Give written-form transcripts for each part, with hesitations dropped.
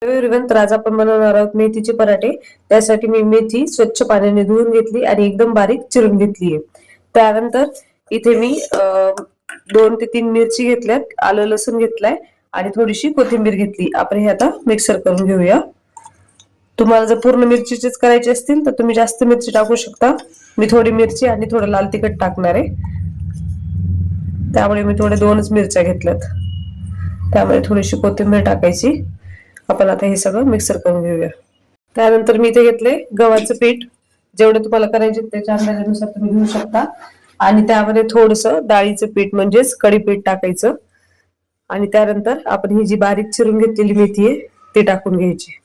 Everyone, तर आज आपण बनवणार आहोत मेथीचे पराठे. त्यासाठी मी मेथी स्वच्छ पाण्याने धुवून घेतली आणि एकदम बारीक चिरून घेतली आहे. त्यानंतर इथे मी 2 ते 3 मिरची घेतल्यात, आलं लसूण घेतलाय आणि थोडीशी कोथिंबीर घेतली. आपण हे आता मिक्सर करून घेऊया. तुम्हाला जर पूर्ण मिरचीचेच करायचे असतील तर तुम्ही जास्त मिरची टाकू शकता. मी थोडी मिरची आणि थोडं लाल तिखट टाकणार आहे, त्यामुळे मी थोडे 2च मिरच्या घेतल्यात. त्यामुळे थोडीशी कोथिंबीर टाकायची. आपण आता हे सगळं मिक्सर करून घेऊया. त्यानंतर मी इथे घेतले गव्हाचं पीठ. जेवढे तुम्हाला करायचे त्याच्या अंदाजानुसार तुम्ही घेऊ शकता. आणि त्यामध्ये थोडंसं डाळीचं पीठ म्हणजेच कढीपीठ टाकायचं. आणि त्यानंतर आपण ही जी बारीक चिरून घेतलेली मेथी आहे ती टाकून घ्यायची.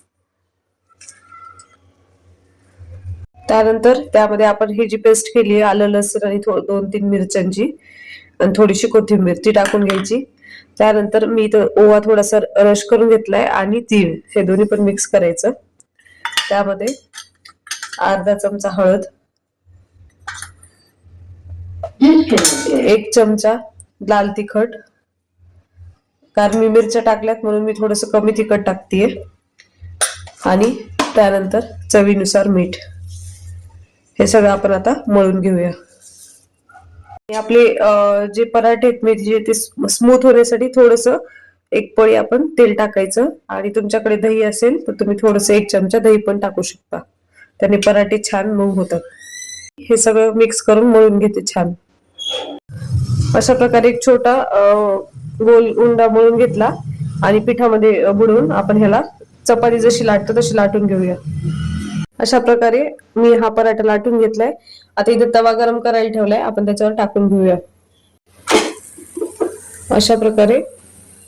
त्यानंतर त्यामध्ये आपण ही जी पेस्ट केली आहे आलं लसूण आणि 2-3 मिरच्यांची आणि थोडीशी कोथिंबीर ती टाकून घ्यायची. त्यानंतर मी इथं ओवा थोडासा रश करून घेतलाय आणि तीळ हे दोन्ही पण मिक्स करायचं. त्यामध्ये अर्धा चमचा हळद, 1 चमचा लाल तिखट, कारण मी मिरच्या टाकल्यात म्हणून मी थोडस कमी तिखट टाकतेय, आणि त्यानंतर चवीनुसार मीठ. हे सगळं आपण आता मळून घेऊया. आपले जे पराठे आहेत मेथीचे ते स्मूथ होण्यासाठी थोडस 1 पळी आपण तेल टाकायचं. आणि तुमच्याकडे दही असेल तर तुम्ही थोडस 1 चमचा दही पण टाकू शकता. त्याने पराठे छान मऊ होतात. हे सगळं मिक्स करून मळून घेते छान. अशा प्रकारे एक छोटा गोल उंडा मळून घेतला आणि पिठामध्ये बुडवून आपण ह्याला चपाती जशी लाटतो तशी लाटून घेऊया. अशा प्रकारे मी हा पराठा लाटून घेतलाय. आता इथे तवा गरम करायला ठेवलाय, आपण त्याच्यावर टाकून घेऊया. अशा प्रकारे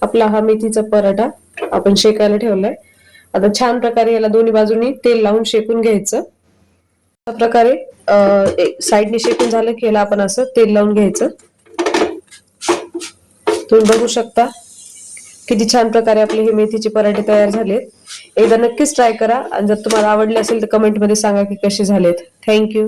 आपला हा मेथीचा पराठा आपण शेकायला ठेवलाय. आता छान प्रकारे याला दोन्ही बाजूनी तेल लावून शेकून घ्यायचं. अशा प्रकारे साईडने शेकून झालं की याला आपण असं तेल लावून घ्यायचं. तुम्ही बघू शकता किती छान प्रकारे आपले हे मेथीचे पराठे तयार झालेत. एकदा नक्कीच ट्राय करा आणि जर तुम्हाला आवडले असेल तर कमेंटमध्ये सांगा की कसे झालेत. थँक्यू.